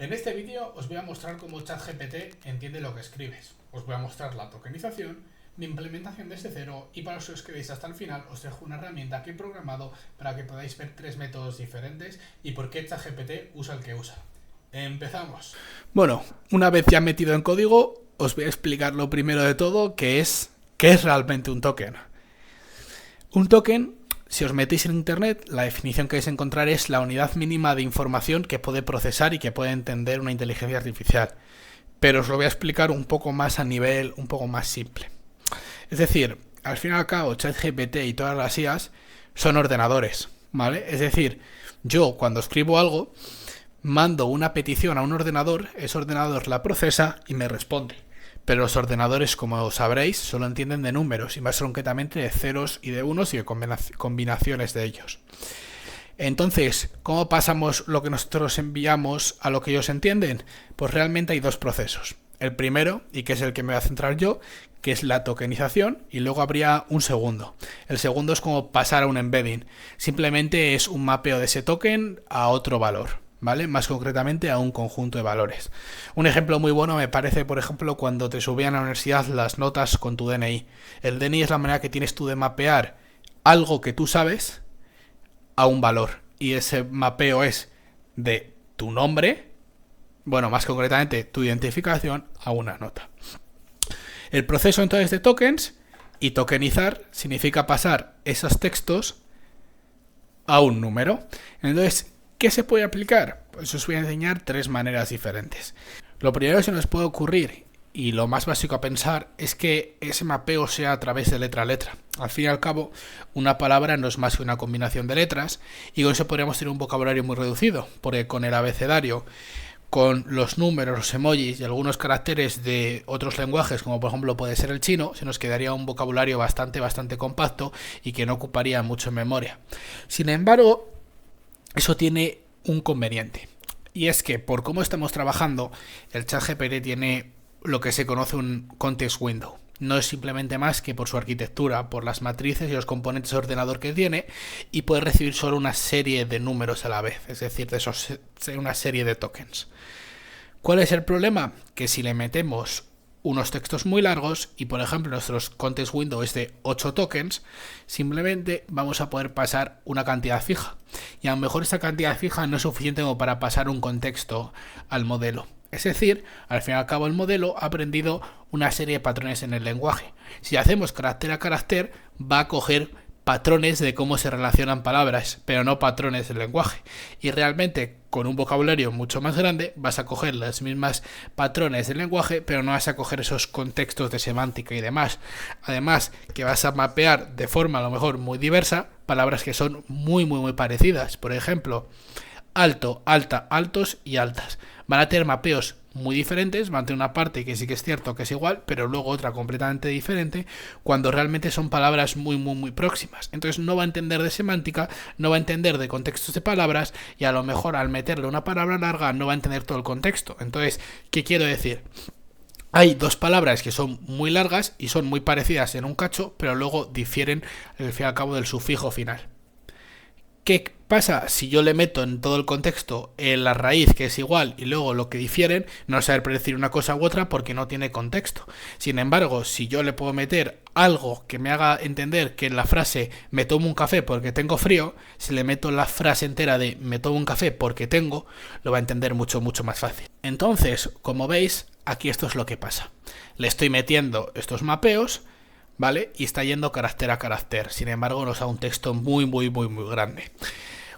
En este vídeo os voy a mostrar cómo ChatGPT entiende lo que escribes. Os voy a mostrar la tokenización, mi implementación desde cero y para los que os quedéis hasta el final os dejo una herramienta que he programado para que podáis ver tres métodos diferentes y por qué ChatGPT usa el que usa. ¡Empezamos! Bueno, una vez ya metido en código, os voy a explicar lo primero de todo, qué es realmente un token. Un token, si os metéis en internet, la definición que vais a encontrar es la unidad mínima de información que puede procesar y que puede entender una inteligencia artificial. Pero os lo voy a explicar un poco más a nivel un poco más simple. Es decir, al fin y al cabo, ChatGPT y todas las IAs son ordenadores, ¿vale? Es decir, yo cuando escribo algo, mando una petición a un ordenador, ese ordenador la procesa y me responde. Pero los ordenadores, como sabréis, solo entienden de números y más concretamente de ceros y de unos y de combinaciones de ellos. Entonces, ¿cómo pasamos lo que nosotros enviamos a lo que ellos entienden? Pues realmente hay dos procesos. El primero, y que es el que me voy a centrar yo, que es la tokenización, y luego habría un segundo. El segundo es como pasar a un embedding. Simplemente es un mapeo de ese token a otro valor, ¿vale? Más concretamente a un conjunto de valores. Un ejemplo muy bueno me parece, por ejemplo, cuando te subían a la universidad las notas con tu DNI. El DNI es la manera que tienes tú de mapear algo que tú sabes a un valor. Y ese mapeo es de tu nombre, bueno, más concretamente tu identificación, a una nota. El proceso entonces de tokens y tokenizar significa pasar esos textos a un número. Entonces, ¿qué se puede aplicar? Pues os voy a enseñar tres maneras diferentes. Lo primero que se nos puede ocurrir y lo más básico a pensar es que ese mapeo sea a través de letra a letra. Al fin y al cabo, una palabra no es más que una combinación de letras y con eso podríamos tener un vocabulario muy reducido, porque con el abecedario, con los números, los emojis y algunos caracteres de otros lenguajes, como por ejemplo puede ser el chino, se nos quedaría un vocabulario bastante compacto y que no ocuparía mucho en memoria. Sin embargo, eso tiene un conveniente, y es que por cómo estamos trabajando, el ChatGPT tiene lo que se conoce un context window. No es simplemente más que por su arquitectura, por las matrices y los componentes de ordenador que tiene, y puede recibir solo una serie de números a la vez, es decir, una serie de tokens. ¿Cuál es el problema? Que si le metemos unos textos muy largos y por ejemplo nuestro context window es de 8 tokens, simplemente vamos a poder pasar una cantidad fija. Y a lo mejor esa cantidad fija no es suficiente como para pasar un contexto al modelo. Es decir, al fin y al cabo el modelo ha aprendido una serie de patrones en el lenguaje. Si hacemos carácter a carácter, va a coger patrones de cómo se relacionan palabras, pero no patrones del lenguaje. Y realmente, con un vocabulario mucho más grande, vas a coger los mismos patrones del lenguaje, pero no vas a coger esos contextos de semántica y demás. Además, que vas a mapear de forma a lo mejor muy diversa palabras que son muy parecidas. Por ejemplo, alto, alta, altos y altas. Van a tener mapeos muy diferentes, van a tener una parte que sí que es cierto que es igual, pero luego otra completamente diferente, cuando realmente son palabras muy próximas. Entonces no va a entender de semántica, no va a entender de contextos de palabras y a lo mejor al meterle una palabra larga no va a entender todo el contexto. Entonces, ¿qué quiero decir? Hay dos palabras que son muy largas y son muy parecidas en un cacho, pero luego difieren al fin y al cabo del sufijo final. ¿Qué pasa si yo le meto en todo el contexto la raíz que es igual y luego lo que difieren? No saber predecir una cosa u otra porque no tiene contexto. Sin embargo, si yo le puedo meter algo que me haga entender que en la frase me tomo un café porque tengo frío, si le meto la frase entera de me tomo un café porque tengo, lo va a entender mucho más fácil. Entonces, como veis, aquí esto es lo que pasa. Le estoy metiendo estos mapeos, ¿vale? Y está yendo carácter a carácter. Sin embargo, nos da un texto muy grande.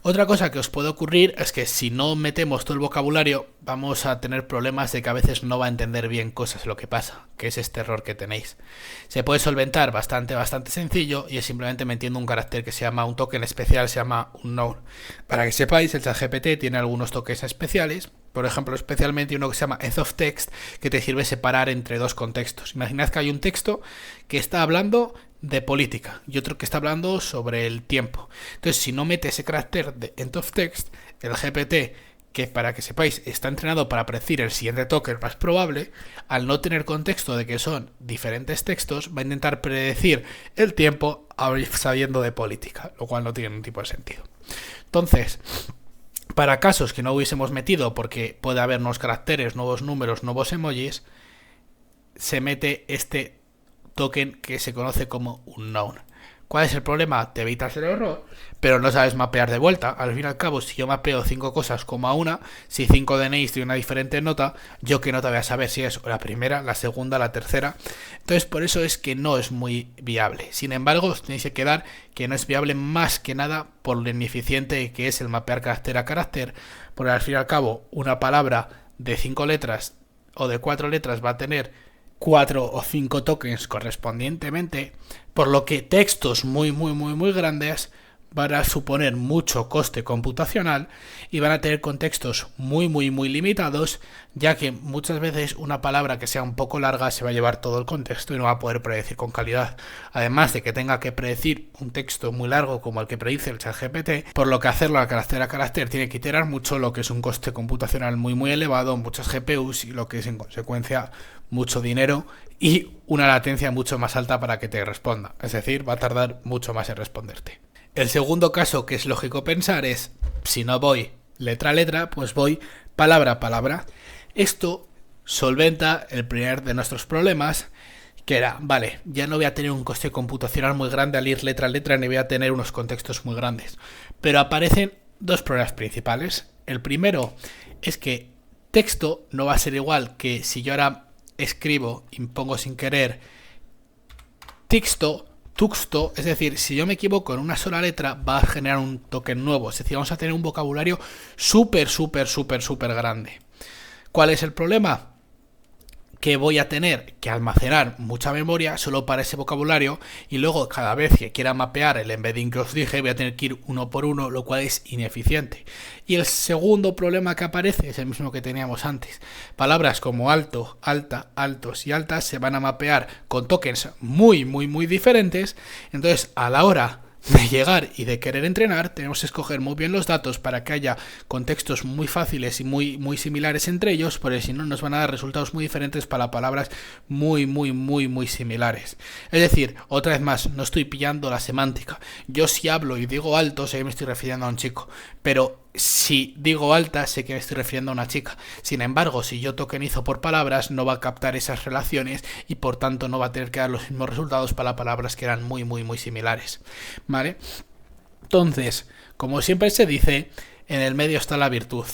Otra cosa que os puede ocurrir es que si no metemos todo el vocabulario, vamos a tener problemas de que a veces no va a entender bien cosas lo que pasa, que es este error que tenéis. Se puede solventar bastante sencillo y es simplemente metiendo un carácter que se llama un token especial, se llama unknown. Para que sepáis, el ChatGPT tiene algunos tokens especiales. Por ejemplo, especialmente uno que se llama end of text, que te sirve separar entre dos contextos. Imaginad que hay un texto que está hablando de política y otro que está hablando sobre el tiempo. Entonces, si no mete ese carácter de end of text, el GPT, que para que sepáis está entrenado para predecir el siguiente token más probable, al no tener contexto de que son diferentes textos, va a intentar predecir el tiempo sabiendo de política, lo cual no tiene ningún tipo de sentido. Entonces, Para casos que no hubiésemos metido, porque puede haber nuevos caracteres, nuevos números, nuevos emojis, se mete este token que se conoce como unknown. ¿Cuál es el problema? Te evitas el error, pero no sabes mapear de vuelta. Al fin y al cabo, si yo mapeo 5 cosas como a una, si 5 DNIs tienen una diferente nota, yo qué nota voy a saber si es la primera, la segunda, la tercera. Entonces, por eso es que no es muy viable. Sin embargo, os tenéis que quedar que no es viable más que nada por lo ineficiente que es el mapear carácter a carácter, porque al fin y al cabo, una palabra de 5 letras o de 4 letras va a tener 4 o 5 tokens correspondientemente, por lo que textos muy grandes van a suponer mucho coste computacional y van a tener contextos muy limitados, ya que muchas veces una palabra que sea un poco larga se va a llevar todo el contexto y no va a poder predecir con calidad. Además de que tenga que predecir un texto muy largo como el que predice el ChatGPT, por lo que hacerlo a carácter tiene que iterar mucho, lo que es un coste computacional muy elevado, muchas GPUs y lo que es en consecuencia mucho dinero y una latencia mucho más alta para que te responda. Es decir, va a tardar mucho más en responderte. El segundo caso que es lógico pensar es, si no voy letra a letra, pues voy palabra a palabra. Esto solventa el primer de nuestros problemas, que era, vale, ya no voy a tener un coste computacional muy grande al ir letra a letra, ni voy a tener unos contextos muy grandes. Pero aparecen dos problemas principales. El primero es que texto no va a ser igual que si yo ahora escribo y pongo sin querer texto, tuxto, es decir, si yo me equivoco en una sola letra va a generar un token nuevo, es decir, vamos a tener un vocabulario súper grande. ¿Cuál es el problema? Que voy a tener que almacenar mucha memoria solo para ese vocabulario y luego cada vez que quiera mapear el embedding que os dije voy a tener que ir uno por uno, lo cual es ineficiente. Y el segundo problema que aparece es el mismo que teníamos antes. Palabras como alto, alta, altos y altas se van a mapear con tokens muy diferentes. Entonces, a la hora de llegar y de querer entrenar, tenemos que escoger muy bien los datos para que haya contextos muy fáciles y muy similares entre ellos, porque si no nos van a dar resultados muy diferentes para palabras muy similares. Es decir, otra vez más, no estoy pillando la semántica. Yo si hablo y digo alto, sé que me estoy refiriendo a un chico, pero si digo alta, sé que me estoy refiriendo a una chica. Sin embargo, si yo tokenizo por palabras, no va a captar esas relaciones y por tanto no va a tener que dar los mismos resultados para palabras que eran muy similares. ¿Vale? Entonces, como siempre se dice, en el medio está la virtud.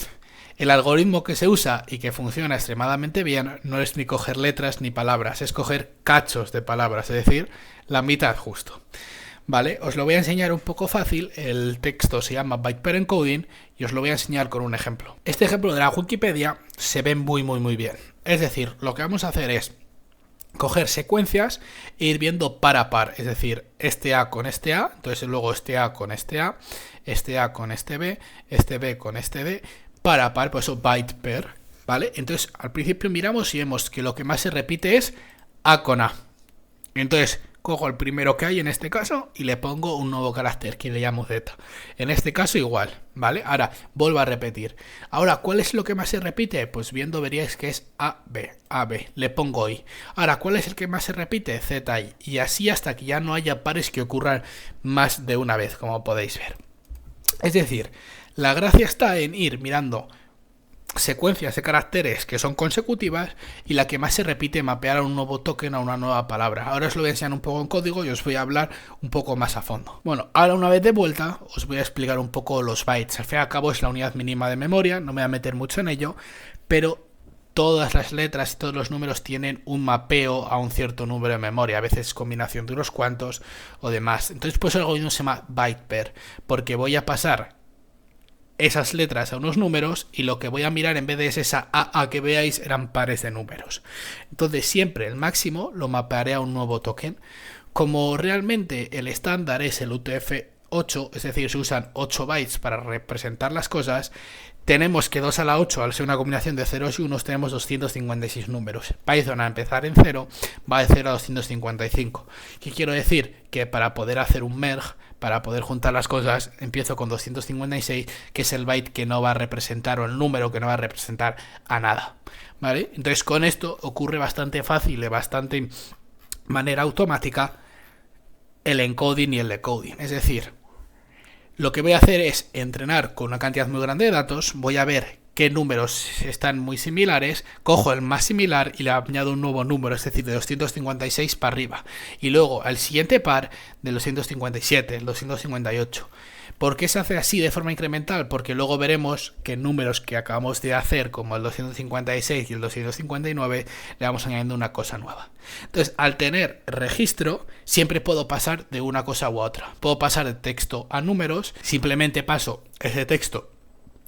El algoritmo que se usa y que funciona extremadamente bien no es ni coger letras ni palabras, es coger cachos de palabras, es decir, la mitad justo. Vale, os lo voy a enseñar un poco fácil. El texto se llama Byte Per Encoding y os lo voy a enseñar con un ejemplo. Este ejemplo de la Wikipedia se ve muy bien. Es decir, lo que vamos a hacer es coger secuencias e ir viendo par a par, es decir, este A con este A, entonces luego este A con este A, este A con este B con este B, par a par, por eso byte per, ¿vale? Entonces al principio miramos y vemos que lo que más se repite es A con A. Entonces cojo el primero que hay en este caso y le pongo un nuevo carácter que le llamo Z. En este caso igual, ¿vale? Ahora vuelvo a repetir. Ahora, ¿cuál es lo que más se repite? Pues viendo veríais que es AB, le pongo I. Ahora, ¿cuál es el que más se repite? ZI. Y así hasta que ya no haya pares que ocurran más de una vez, como podéis ver. Es decir, la gracia está en ir mirando secuencias de caracteres que son consecutivas y la que más se repite mapear a un nuevo token, a una nueva palabra. Ahora os lo voy a enseñar un poco en código y os voy a hablar un poco más a fondo. Bueno, ahora una vez de vuelta os voy a explicar un poco los bytes. Al fin y al cabo es la unidad mínima de memoria, no me voy a meter mucho en ello, pero todas las letras y todos los números tienen un mapeo a un cierto número de memoria, a veces combinación de unos cuantos o demás. Entonces pues el algoritmo se llama byte per, porque voy a pasar esas letras a unos números y lo que voy a mirar en vez de esa A que veáis eran pares de números. Entonces siempre el máximo lo mapearé a un nuevo token. Como realmente el estándar es el UTF-8, es decir, se usan 8 bytes para representar las cosas, tenemos que 2 a la 8, al ser una combinación de ceros y unos, tenemos 256 números. Python, a empezar en 0, va de 0 a 255. ¿Qué quiero decir? Que para poder hacer un merge, para poder juntar las cosas, empiezo con 256, que es el byte que no va a representar, o el número que no va a representar a nada. ¿Vale? Entonces con esto ocurre bastante fácil, de bastante manera automática, el encoding y el decoding. Es decir, lo que voy a hacer es entrenar con una cantidad muy grande de datos, voy a ver qué números están muy similares, cojo el más similar y le añado un nuevo número, es decir, de 256 para arriba. Y luego al siguiente par de 257, el 258. ¿Por qué se hace así de forma incremental? Porque luego veremos que números que acabamos de hacer, como el 256 y el 259, le vamos añadiendo una cosa nueva. Entonces, al tener registro, siempre puedo pasar de una cosa u otra. Puedo pasar de texto a números, simplemente paso ese texto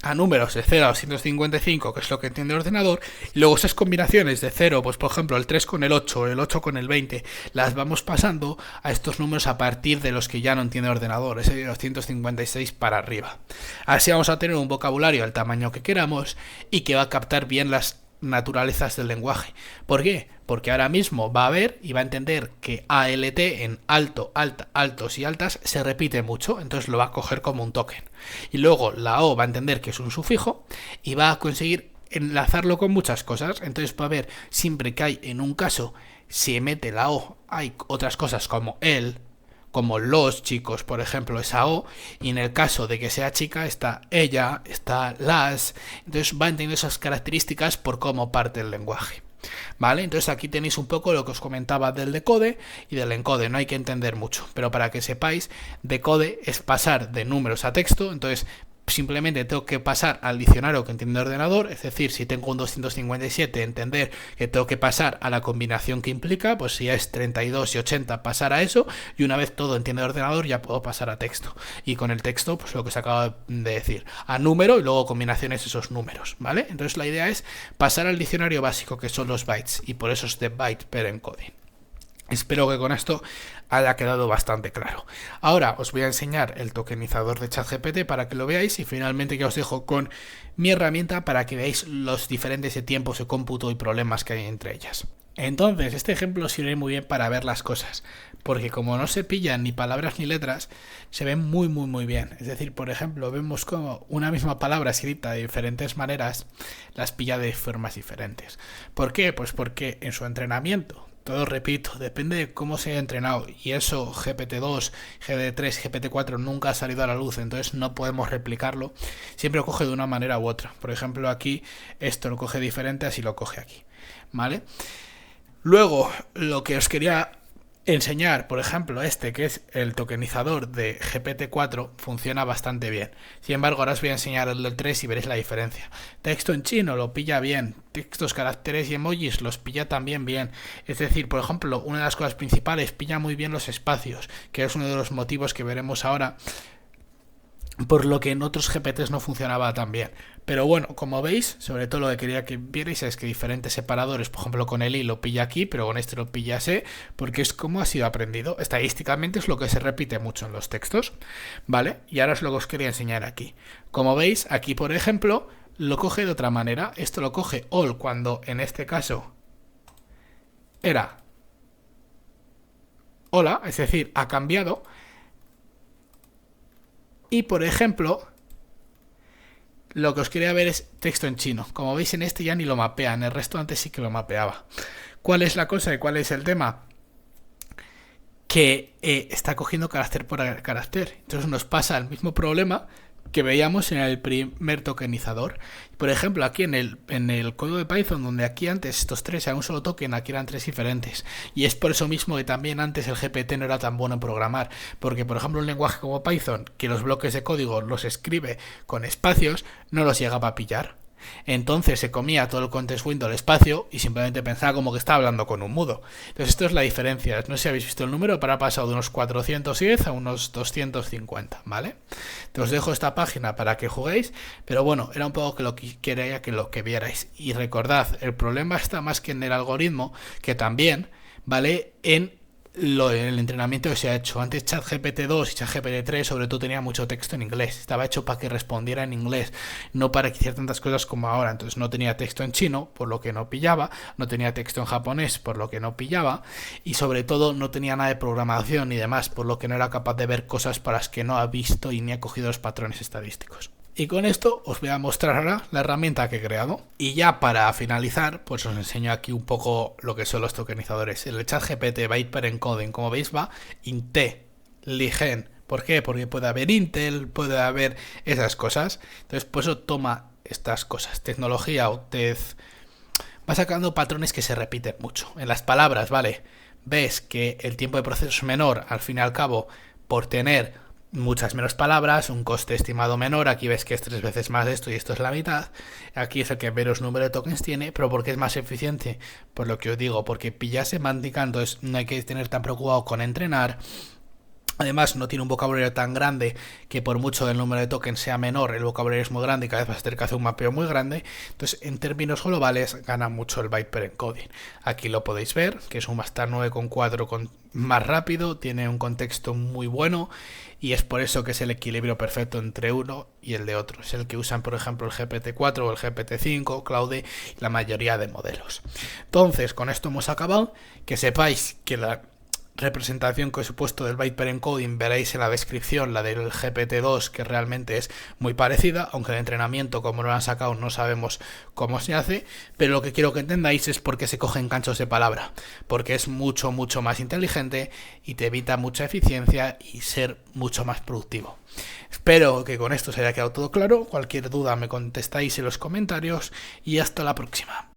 a números de 0 a 255, que es lo que entiende el ordenador, y luego esas combinaciones de 0, pues por ejemplo el 3 con el 8, el 8 con el 20, las vamos pasando a estos números a partir de los que ya no entiende el ordenador, ese de 256 para arriba. Así vamos a tener un vocabulario al tamaño que queramos y que va a captar bien las naturalezas del lenguaje. ¿Por qué? Porque ahora mismo va a ver y va a entender que ALT en alto, alta, altos y altas se repite mucho, entonces lo va a coger como un token. Y luego la O va a entender que es un sufijo y va a conseguir enlazarlo con muchas cosas. Entonces va a ver, siempre que hay en un caso se mete la O, hay otras cosas como el, como los chicos, por ejemplo, esa O, y en el caso de que sea chica está ella, está las, entonces va entendiendo esas características por cómo parte el lenguaje. ¿Vale? Entonces aquí tenéis un poco lo que os comentaba del decode y del encode, no hay que entender mucho, pero para que sepáis, decode es pasar de números a texto, entonces simplemente tengo que pasar al diccionario que entiende el ordenador, es decir, si tengo un 257, entender que tengo que pasar a la combinación que implica, pues si es 32 y 80, pasar a eso, y una vez todo entiende el ordenador ya puedo pasar a texto. Y con el texto, pues lo que se acaba de decir, a número y luego combinaciones de esos números, ¿vale? Entonces la idea es pasar al diccionario básico, que son los bytes, y por eso es de byte per encoding. Espero que con esto haya quedado bastante claro. Ahora os voy a enseñar el tokenizador de ChatGPT para que lo veáis y finalmente ya os dejo con mi herramienta para que veáis los diferentes tiempos de cómputo y problemas que hay entre ellas. Entonces, este ejemplo sirve muy bien para ver las cosas, porque como no se pillan ni palabras ni letras, se ven muy bien. Es decir, por ejemplo, vemos como una misma palabra escrita de diferentes maneras las pilla de formas diferentes. ¿Por qué? Pues porque en su entrenamiento, todo repito, depende de cómo se haya entrenado y eso GPT-2, GPT-3, GPT-4 nunca ha salido a la luz, entonces no podemos replicarlo, siempre lo coge de una manera u otra. Por ejemplo aquí esto lo coge diferente, así lo coge aquí, ¿vale? Luego lo que os quería enseñar, por ejemplo, que es el tokenizador de GPT-4, funciona bastante bien. Sin embargo, ahora os voy a enseñar el del 3 y veréis la diferencia. Texto en chino lo pilla bien, textos, caracteres y emojis los pilla también bien. Es decir, por ejemplo, una de las cosas principales, pilla muy bien los espacios, que es uno de los motivos que veremos ahora por lo que en otros GPTs no funcionaba tan bien. Pero bueno, como veis, sobre todo lo que quería que vierais es que diferentes separadores, por ejemplo con el i lo pilla aquí, pero con este lo pilla así, porque es como ha sido aprendido. Estadísticamente es lo que se repite mucho en los textos, ¿vale? Y ahora es lo que os quería enseñar aquí. Como veis, aquí por ejemplo, lo coge de otra manera. Esto lo coge all cuando en este caso era hola, es decir, ha cambiado. Y por ejemplo, lo que os quería ver es texto en chino. Como veis en este ya ni lo mapea, en el resto antes sí que lo mapeaba. ¿Cuál es la cosa y cuál es el tema? Que está cogiendo carácter por carácter. Entonces nos pasa el mismo problema que veíamos en el primer tokenizador. Por ejemplo, aquí en el código de Python, donde aquí antes estos tres eran un solo token, aquí eran tres diferentes. Y es por eso mismo que también antes el GPT no era tan bueno en programar. Porque, por ejemplo, un lenguaje como Python, que los bloques de código los escribe con espacios, no los llegaba a pillar. Entonces se comía todo el context window del espacio y simplemente pensaba como que estaba hablando con un mudo. Entonces esto es la diferencia. No sé si habéis visto el número, pero ha pasado de unos 410 a unos 250, ¿vale? Te os dejo esta página para que juguéis, pero bueno, era un poco que lo que quería que lo que vierais. Y recordad, el problema está más que en el algoritmo, que también, ¿vale? En el entrenamiento que se ha hecho. Antes ChatGPT-2 y ChatGPT-3 sobre todo tenía mucho texto en inglés. Estaba hecho para que respondiera en inglés, no para que hiciera tantas cosas como ahora. Entonces no tenía texto en chino, por lo que no pillaba. No tenía texto en japonés, por lo que no pillaba. Y sobre todo no tenía nada de programación ni demás, por lo que no era capaz de ver cosas para las que no ha visto y ni ha cogido los patrones estadísticos. Y con esto os voy a mostrar ahora la herramienta que he creado. Y ya para finalizar, pues os enseño aquí un poco lo que son los tokenizadores. El ChatGPT Byte per Encoding, como veis, va int, ligen, ¿Por qué? Porque puede haber Intel, puede haber esas cosas. Entonces, por eso toma estas cosas. Tecnología o va sacando patrones que se repiten mucho. En las palabras, ¿vale? Ves que el tiempo de proceso es menor, al fin y al cabo, por tener muchas menos palabras, un coste estimado menor. Aquí ves que es 3 veces más esto y esto es la mitad. Aquí es el que menos número de tokens tiene, pero porque es más eficiente, por lo que os digo, porque pilla semántica, entonces no hay que tener tan preocupado con entrenar. Además, no tiene un vocabulario tan grande que por mucho el número de tokens sea menor, el vocabulario es muy grande y cada vez vas a tener que hacer un mapeo muy grande. Entonces, en términos globales, gana mucho el byte per encoding. Aquí lo podéis ver, que es un Master 9,4 con más rápido, tiene un contexto muy bueno y es por eso que es el equilibrio perfecto entre uno y el de otro. Es el que usan, por ejemplo, el GPT-4 o el GPT-5, Claude y la mayoría de modelos. Entonces, con esto hemos acabado. Que sepáis que la representación que os he puesto del byte per encoding veréis en la descripción la del GPT-2, que realmente es muy parecida, aunque el entrenamiento, como no lo han sacado, no sabemos cómo se hace, pero lo que quiero que entendáis es por qué se cogen ganchos de palabra, porque es mucho más inteligente y te evita mucha eficiencia y ser mucho más productivo. Espero que con esto se haya quedado todo claro. Cualquier duda me contestáis en los comentarios y hasta la próxima.